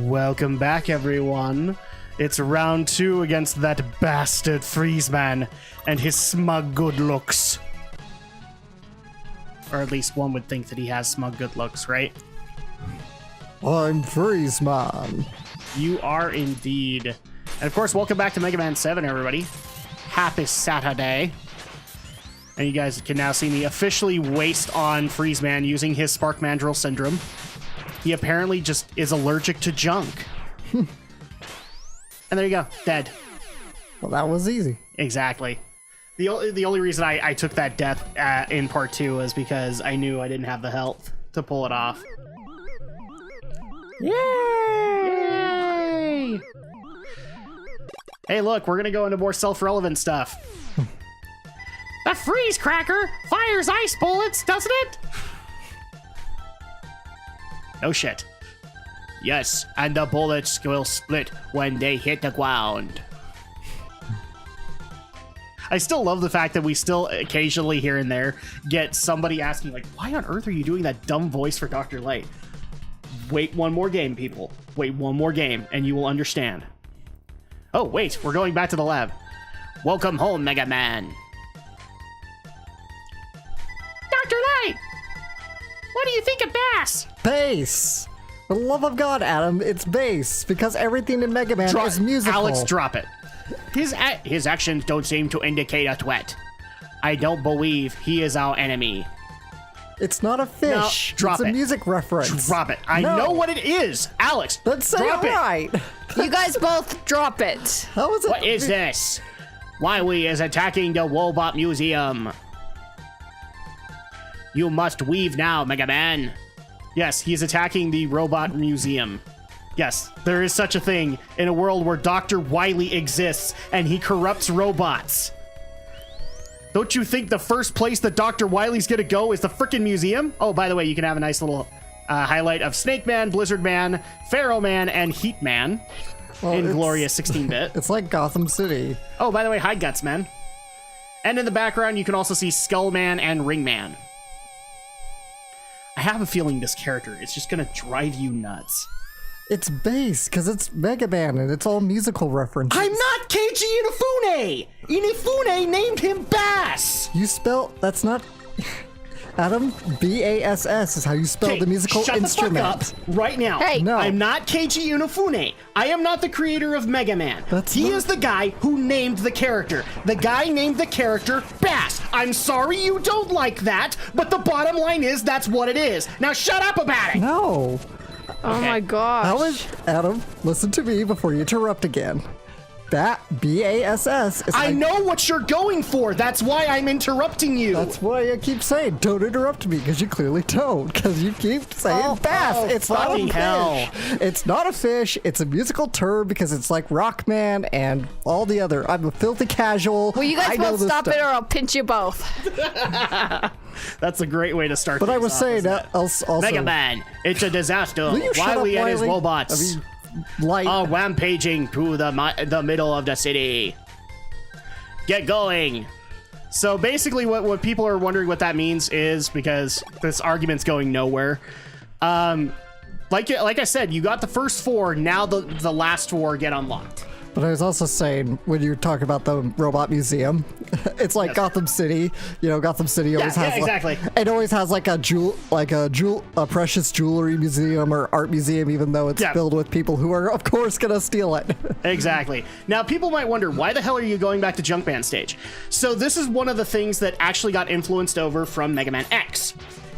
Welcome back, everyone. It's round 2 against that bastard Freezeman and his smug good looks. Or at least one would think that he has smug good looks, right? I'm Freezeman. You are indeed. And of course, welcome back to Mega Man 7, everybody. Happy Saturday. And you guys can now see me officially waste on Freezeman using his Spark Mandrill Syndrome. He apparently just is allergic to junk. And there you go, dead. Well, that was easy. Exactly. The only reason I took that death in part 2 was because I knew I didn't have the health to pull it off. Yay! Hey, look, we're gonna go into more self-relevant stuff. The freeze cracker fires ice bullets, doesn't it? No shit. Yes, and the bullets will split when they hit the ground. I still love the fact that we still occasionally here and there get somebody asking, like, why on earth are you doing that dumb voice for Dr. Light? Wait one more game, people. Wait one more game, and you will understand. Oh, wait, we're going back to the lab. Welcome home, Mega Man. Dr. Light! What do you think of bass? Bass! For the love of God, Adam, it's bass, because everything in Mega Man is musical. Alex, drop it. His actions don't seem to indicate a threat. I don't believe he is our enemy. It's not a fish. No, drop it's it. A music reference. Drop it. I know what it is. Alex, let's say drop it right. You guys both drop it. How is it? What is this? Wily is attacking the Robot Museum. You must weave now, Mega Man. Yes, he's attacking the Robot Museum. Yes, there is such a thing in a world where Dr. Wily exists and he corrupts robots. Don't you think the first place that Dr. Wily's gonna go is the frickin' museum? Oh, by the way, you can have a nice little highlight of Snake Man, Blizzard Man, Pharaoh Man, and Heat Man in glorious 16-bit. It's like Gotham City. Oh, by the way, hi Guts Man. And in the background, you can also see Skull Man and Ring Man. I have a feeling this character is just gonna drive you nuts. It's bass, because it's Mega Man, and it's all musical references. I'm not Keiji Inafune! Inafune named him Bass! You spell... That's not... Adam, B-A-S-S is how you spell the musical instrument. Shut the fuck up right now. Hey. No. I'm not Keiji Inafune. I am not the creator of Mega Man. He not- is the guy who named the character. The guy named the character Bass. I'm sorry you don't like that, but the bottom line is that's what it is. Now shut up about it! No. Oh my gosh. How is... Adam, listen to me before you interrupt again. That B-A-S-S is... I know what you're going for. That's why I'm interrupting you. That's why I keep saying, don't interrupt me, because you clearly don't, because you keep saying bass. It's not a fucking fish. hell. It's not a fish. It's a musical term because it's like Rockman and all the other. I'm a filthy casual. Will you guys both stop it or I'll pinch you both? That's a great way to start. But I was saying that also... Mega Man, it's a disaster. Will you shut up, Wily and his Wily? robots I mean, Light. are rampaging through the middle of the city. Get going. So basically what people are wondering what that means is, because this argument's going nowhere. Like I said, you got the first 4, now the last 4 get unlocked. But I was also saying, when you're talking about the Robot Museum, it's like Gotham City. You know, Gotham City always has exactly. It always has like a precious jewelry museum or art museum, even though it's filled with people who are, of course, gonna steal it. Exactly. Now, people might wonder, why the hell are you going back to Junkman stage? So this is one of the things that actually got influenced over from Mega Man X.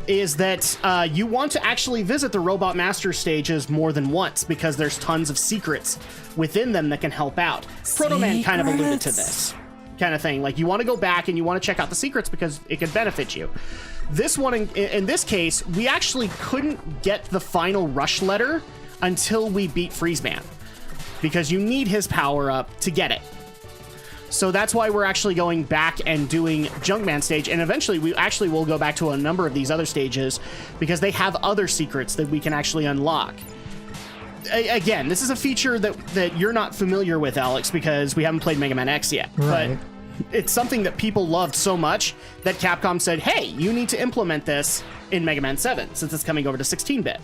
Is that you want to actually visit the Robot Master stages more than once because there's tons of secrets within them that can help out. Proto Man kind of alluded to this kind of thing. Like, you want to go back and you want to check out the secrets because it can benefit you. This one, in this case, we actually couldn't get the final rush letter until we beat Freezeman because you need his power up to get it. So that's why we're actually going back and doing Junkman stage, and eventually we actually will go back to a number of these other stages because they have other secrets that we can actually unlock. Again, this is a feature that you're not familiar with, Alex, because we haven't played Mega Man X yet. Right. But it's something that people loved so much that Capcom said, hey, you need to implement this in Mega Man 7 since it's coming over to 16-bit.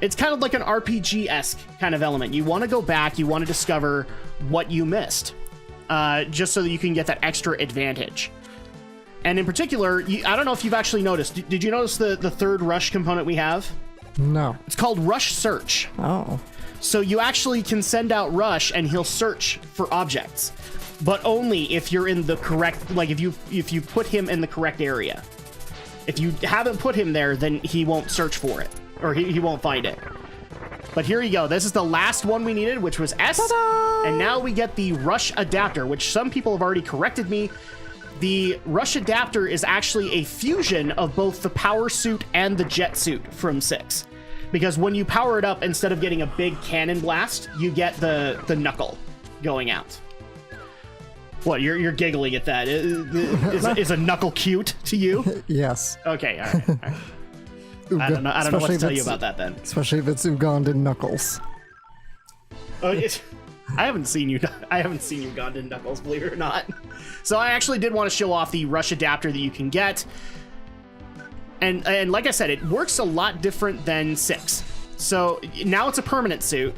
It's kind of like an RPG-esque kind of element. You want to go back, you want to discover what you missed, just so that you can get that extra advantage. And in particular, I don't know if you've actually noticed. Did you notice the third rush component we have? No. It's called Rush Search. Oh. So you actually can send out Rush and he'll search for objects, but only if you're in the correct, like if you put him in the correct area. If you haven't put him there, then he won't search for it, or he won't find it. But here you go. This is the last one we needed, which was S. Ta-da! And now we get the Rush Adapter, which some people have already corrected me. The Rush Adapter is actually a fusion of both the power suit and the jet suit from 6. Because when you power it up, instead of getting a big cannon blast, you get the knuckle going out. What, you're giggling at that? Is a knuckle cute to you? Yes. Okay, all right. I don't know what to tell you about that then. Especially if it's Ugandan knuckles. Oh, I haven't seen Ugandan knuckles, believe it or not. So I actually did want to show off the Rush Adapter that you can get. And like I said, it works a lot different than 6. So now it's a permanent suit,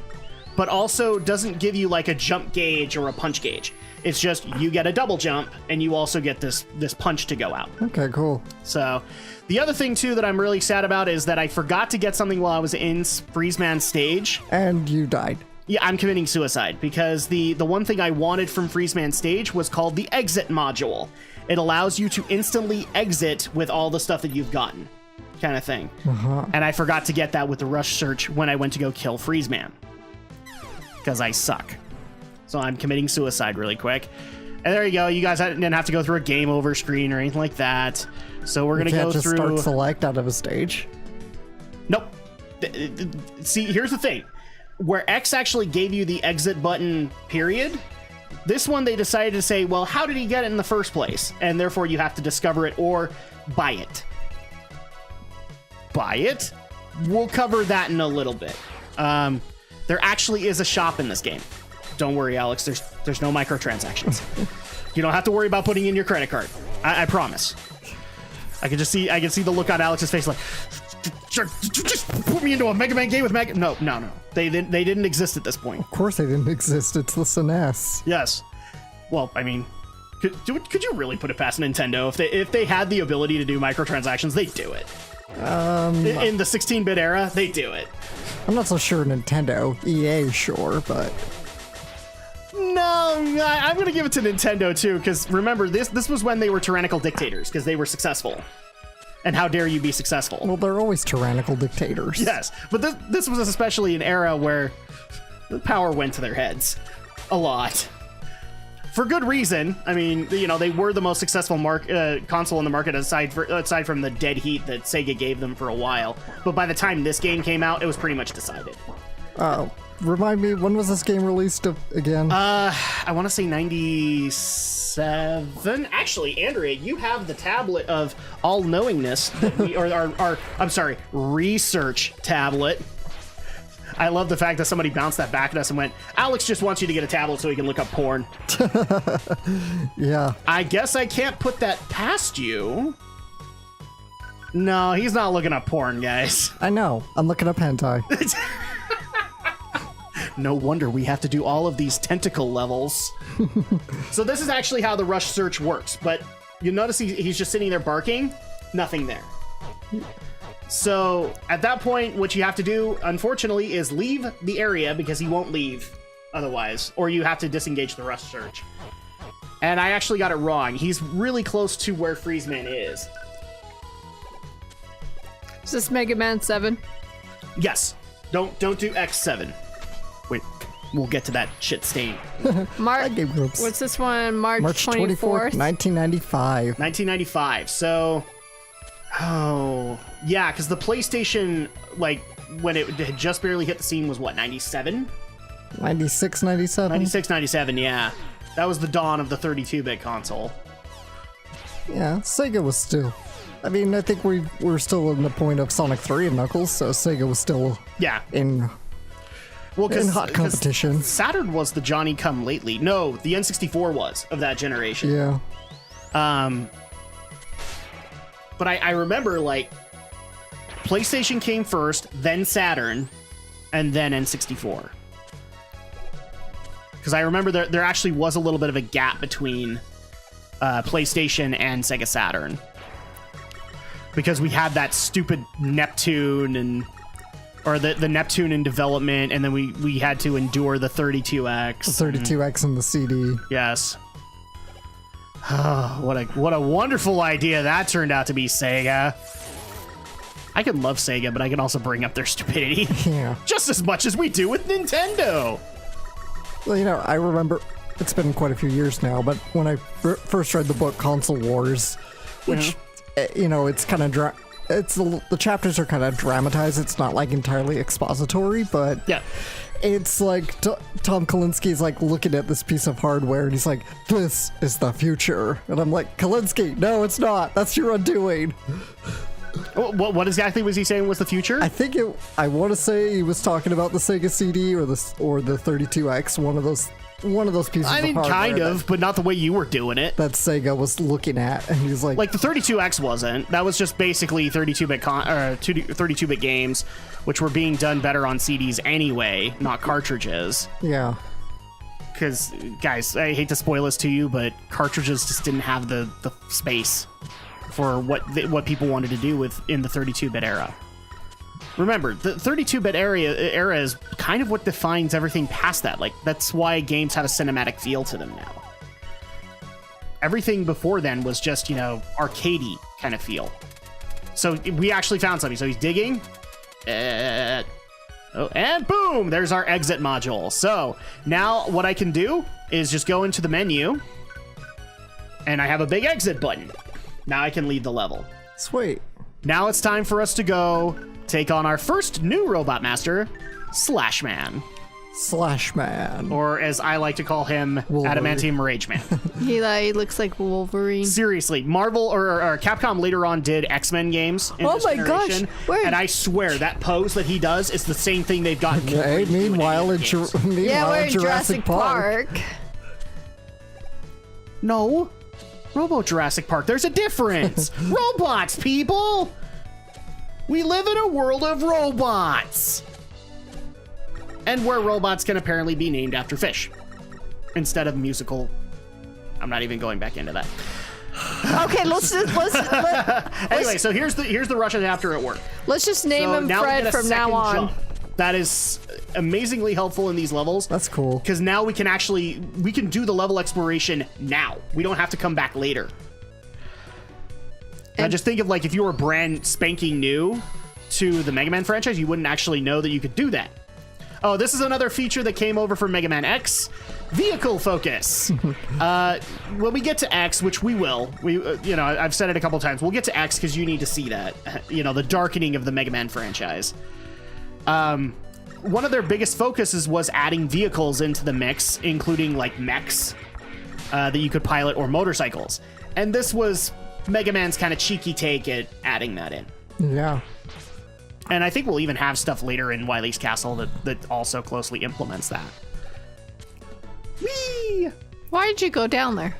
but also doesn't give you like a jump gauge or a punch gauge. It's just you get a double jump, and you also get this punch to go out. Okay, cool. So the other thing, too, that I'm really sad about is that I forgot to get something while I was in Freezeman stage. And you died. Yeah, I'm committing suicide, because the one thing I wanted from Freezeman stage was called the exit module. It allows you to instantly exit with all the stuff that you've gotten, kind of thing. Uh-huh. And I forgot to get that with the Rush Search when I went to go kill Freezeman, because I suck. So I'm committing suicide really quick. And there you go. You guys didn't have to go through a game over screen or anything like that. So we're going to go through... You can't just start select out of a stage? Nope. See, here's the thing. Where X actually gave you the exit button, period, this one they decided to say, well, how did he get it in the first place? And therefore you have to discover it or buy it. Buy it? We'll cover that in a little bit. There actually is a shop in this game. Don't worry, Alex. There's no microtransactions. You don't have to worry about putting in your credit card. I promise. I can see the look on Alex's face, like, did you just put me into a Mega Man game with Mega? No. They didn't exist at this point. Of course they didn't exist. It's the SNES. Yes. Well, I mean, could you really put it past Nintendo if they had the ability to do microtransactions? They'd do it. In the 16-bit era, they do it. I'm not so sure Nintendo. EA, sure, but... No, I'm going to give it to Nintendo, too, because remember, this was when they were tyrannical dictators, because they were successful. And how dare you be successful? Well, they're always tyrannical dictators. Yes, but this was especially an era where the power went to their heads. A lot. For good reason. I mean, you know, they were the most successful console on the market aside from the dead heat that Sega gave them for a while. But by the time this game came out, it was pretty much decided. Remind me, when was this game released again? I want to say 97. Actually, Andrea, you have the tablet of all-knowingness, that research tablet. I love the fact that somebody bounced that back at us and went, Alex just wants you to get a tablet so he can look up porn. Yeah. I guess I can't put that past you. No, he's not looking up porn, guys. I know. I'm looking up hentai. No wonder we have to do all of these tentacle levels. So this is actually how the Rush Search works, but you notice he's just sitting there barking. Nothing there. So at that point, what you have to do, unfortunately, is leave the area because he won't leave otherwise, or you have to disengage the Rush Search. And I actually got it wrong. He's really close to where Freezeman is. Is this Mega Man 7? Yes. Don't do X7. Wait, we'll get to that shit stain. What's this one? March 24th? 1995. 1995. So, yeah, because the PlayStation, like, when it had just barely hit the scene was what, 97? 96, 97? 96, 97, yeah. That was the dawn of the 32-bit console. Yeah, Sega was still... I mean, I think we're still in the point of Sonic 3 and Knuckles, so Sega was still in hot competition. Saturn was the Johnny-come-lately. No, the N64 was of that generation. Yeah. But I remember, like, PlayStation came first, then Saturn, and then N64. Because I remember there actually was a little bit of a gap between PlayStation and Sega Saturn. Because we had that stupid Neptune or the Neptune in development, and then we had to endure the 32X. The 32X and the CD. Yes. Oh, what a wonderful idea that turned out to be, Sega. I can love Sega, but I can also bring up their stupidity. Yeah. Just as much as we do with Nintendo. Well, you know, I remember, it's been quite a few years now, but when I first read the book Console Wars, which, you know, it's kind of the chapters are kind of dramatized. It's not like entirely expository, but yeah, it's like Tom Kalinski's like looking at this piece of hardware and he's like, "This is the future," and I'm like, "Kalinski, no, it's not. That's your undoing." What exactly was he saying was the future? I want to say he was talking about the Sega CD or the 32X, one of those pieces of hardware. I mean, kind of, but not the way you were doing it. That Sega was looking at, and he's like... Like, the 32X wasn't. That was just basically 32-bit games, which were being done better on CDs anyway, not cartridges. Yeah. Because, guys, I hate to spoil this to you, but cartridges just didn't have the space for what people wanted to do in the 32-bit era. Remember, the 32-bit era is kind of what defines everything past that. Like, that's why games have a cinematic feel to them now. Everything before then was just, you know, arcadey kind of feel. So we actually found something. So he's digging. And boom! There's our exit module. So now what I can do is just go into the menu, and I have a big exit button. Now I can leave the level. Sweet. Now it's time for us to go take on our first new Robot Master, Slashman. Slashman. Or as I like to call him, Wolverine. Adamantium Rageman. He looks like Wolverine. Seriously, Marvel or Capcom later on did X-Men games in this generation, and I swear that pose that he does is the same thing they've got. Okay, meanwhile in Jurassic Park. No. Robo Jurassic Park. There's a difference. Robots, people. We live in a world of robots. And where robots can apparently be named after fish instead of musical. I'm not even going back into that. Okay, let's anyway, so here's the Russian after at work. Let's just name him Fred from now on. Jump. That is amazingly helpful in these levels. That's cool. Because now we can do the level exploration now. We don't have to come back later. Now just think of like if you were brand spanking new to the Mega Man franchise, you wouldn't actually know that you could do that. Oh, this is another feature that came over from Mega Man X. Vehicle focus. When we get to X, which we will, you know, I've said it a couple times, we'll get to X because you need to see that, you know, the darkening of the Mega Man franchise. One of their biggest focuses was adding vehicles into the mix, including like mechs that you could pilot or motorcycles. And this was Mega Man's kind of cheeky take at adding that in. Yeah. And I think we'll even have stuff later in Wily's Castle that also closely implements that. Whee! Why did you go down there?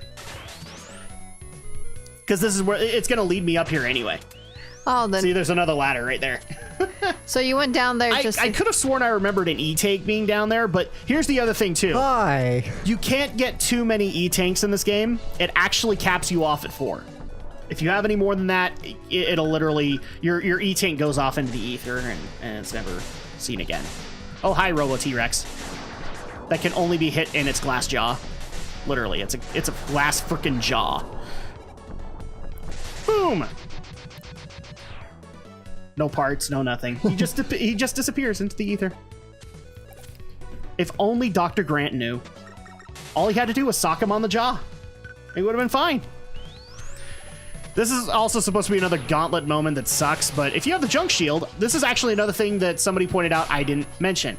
Because this is where it's going to lead me up here anyway. Oh, then. See, there's another ladder right there. So you went down there I could have sworn I remembered an E-Tank being down there, but here's the other thing, too. Hi. You can't get too many E-Tanks in this game. It actually caps you off at 4. If you have any more than that, it'll literally... Your E-Tank goes off into the ether, and it's never seen again. Oh, hi, Robo T-Rex. That can only be hit in its glass jaw. Literally, it's a glass frickin' jaw. Boom! No parts, no nothing. He just disappears into the ether. If only Dr. Grant knew. All he had to do was sock him on the jaw. He would have been fine. This is also supposed to be another gauntlet moment that sucks, but if you have the junk shield, this is actually another thing that somebody pointed out I didn't mention.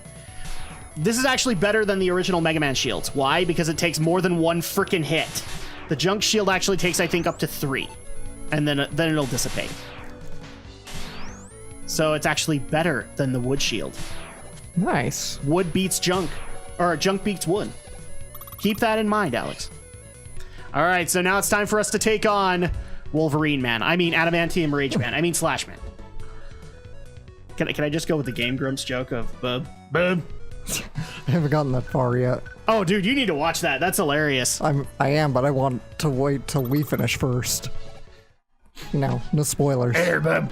This is actually better than the original Mega Man shields. Why? Because it takes more than one frickin' hit. The junk shield actually takes, I think, up to 3. And then it'll dissipate. So it's actually better than the wood shield. Nice. Wood beats junk. Or junk beats wood. Keep that in mind, Alex. All right, so now it's time for us to take on Wolverine Man. I mean Adamantium Rage Man. I mean Slash Man. Can I just go with the Game Grumps joke of bub? Bub? I haven't gotten that far yet. Oh, dude, you need to watch that. That's hilarious. I am, but I want to wait till we finish first. No spoilers. Hey there, bub.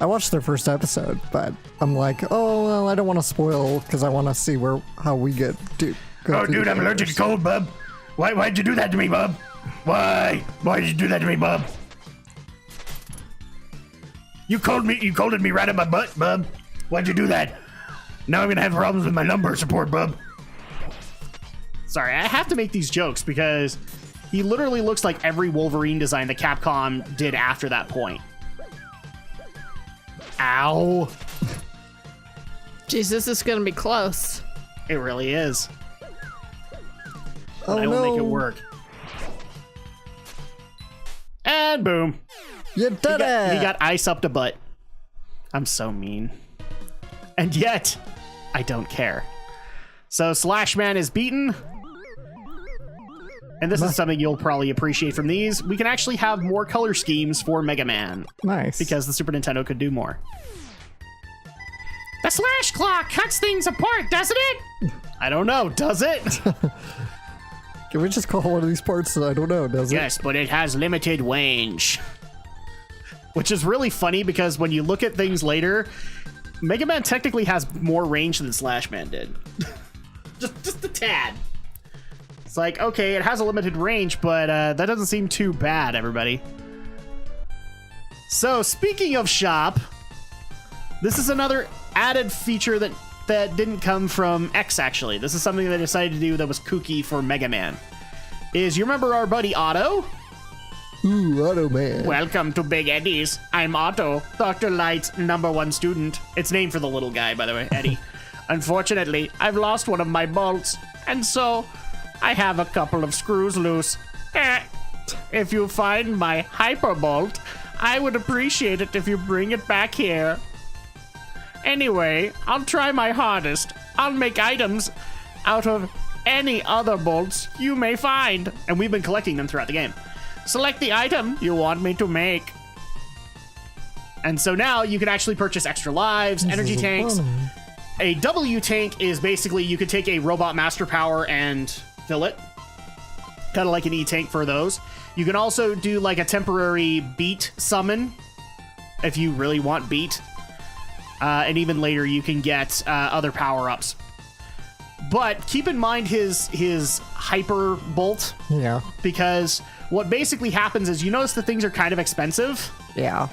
I watched their first episode, but I'm like, oh, well, I don't want to spoil because I want to see how we get to go. Oh, dude, I'm allergic to cold, bub. Why'd you do that to me, bub? Why did you do that to me, bub? You colded me right in my butt, bub. Why'd you do that? Now I'm gonna have problems with my lumbar support, bub. Sorry, I have to make these jokes because he literally looks like every Wolverine design that Capcom did after that point. Ow. Jesus, this is gonna be close. It really is. Oh, I will make it work. And boom. You did it! He got ice up the butt. I'm so mean. And yet, I don't care. So Slash Man is beaten. And this is something you'll probably appreciate from these. We can actually have more color schemes for Mega Man. Nice. Because the Super Nintendo could do more. The Slash Claw cuts things apart, doesn't it? I don't know, does it? Can we just call one of these parts? I don't know, does it? Yes, but it has limited range. Which is really funny because when you look at things later, Mega Man technically has more range than Slash Man did. just a tad. It's like, okay, it has a limited range, but that doesn't seem too bad, everybody. So, speaking of shop, this is another added feature that didn't come from X, actually. This is something they decided to do that was kooky for Mega Man. You remember our buddy Otto? Ooh, Otto Man. Welcome to Big Eddie's. I'm Otto, Dr. Light's #1 student. It's named for the little guy, by the way, Eddie. Unfortunately, I've lost one of my bolts, and so I have a couple of screws loose. If you find my hyper bolt, I would appreciate it if you bring it back here. Anyway, I'll try my hardest. I'll make items out of any other bolts you may find. And we've been collecting them throughout the game. Select the item you want me to make. And so now you can actually purchase extra lives, energy tanks. A W tank is basically you could take a robot master power and fill it. Kind of like an E tank for those. You can also do like a temporary beat summon if you really want beat. And even later you can get other power-ups. But keep in mind his hyper bolt. Yeah. Because what basically happens is you notice that things are kind of expensive. Yeah.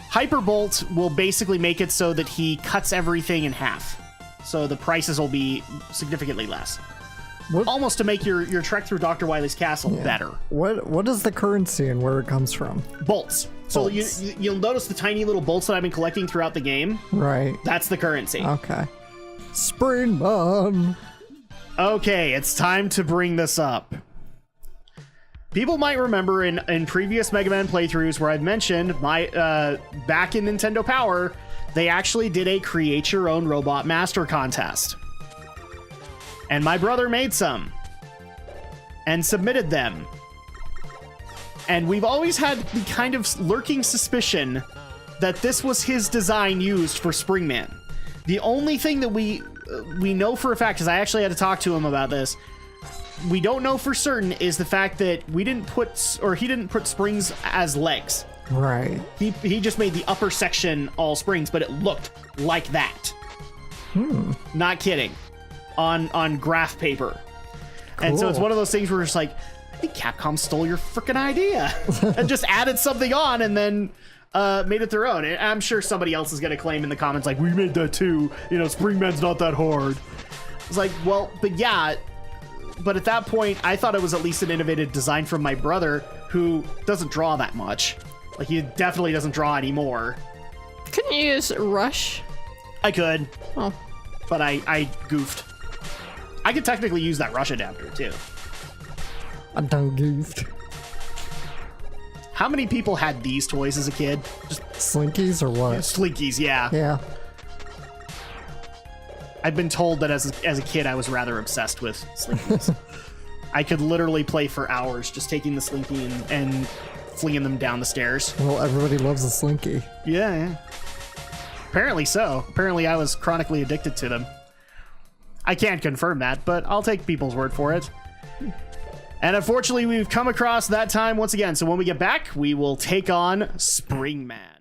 Hyper bolt will basically make it so that he cuts everything in half. So the prices will be significantly less. Almost to make your trek through Dr. Wily's castle better. What is the currency and where it comes from? Bolts. So you'll notice the tiny little bolts that I've been collecting throughout the game. Right. That's the currency. Okay. Springman. Okay, it's time to bring this up. People might remember in previous Mega Man playthroughs where I've mentioned back in Nintendo Power, they actually did a Create Your Own Robot Master contest. And my brother made some and submitted them. And we've always had the kind of lurking suspicion that this was his design used for Springman. The only thing that we know for a fact, because I actually had to talk to him about this, we don't know for certain is the fact that he didn't put springs as legs. Right. He just made the upper section all springs, but it looked like that. Not kidding. On graph paper. Cool. And so it's one of those things where it's like, I think Capcom stole your freaking idea and just added something on and then made it their own. And I'm sure somebody else is going to claim in the comments like, we made that too. You know, Springman's not that hard. It's like, well, but yeah. But at that point, I thought it was at least an innovative design from my brother who doesn't draw that much. Like, he definitely doesn't draw anymore. Couldn't you use Rush? I could. Oh. But I goofed. I could technically use that Rush adapter, too. I done goofed. How many people had these toys as a kid? Just Slinkies or what? Slinkies, yeah. Yeah. I've been told that as a kid, I was rather obsessed with Slinkies. I could literally play for hours just taking the Slinky and flinging them down the stairs. Well, everybody loves a Slinky. Yeah. Apparently so. Apparently I was chronically addicted to them. I can't confirm that, but I'll take people's word for it. And unfortunately, we've come across that time once again. So when we get back, we will take on Springman.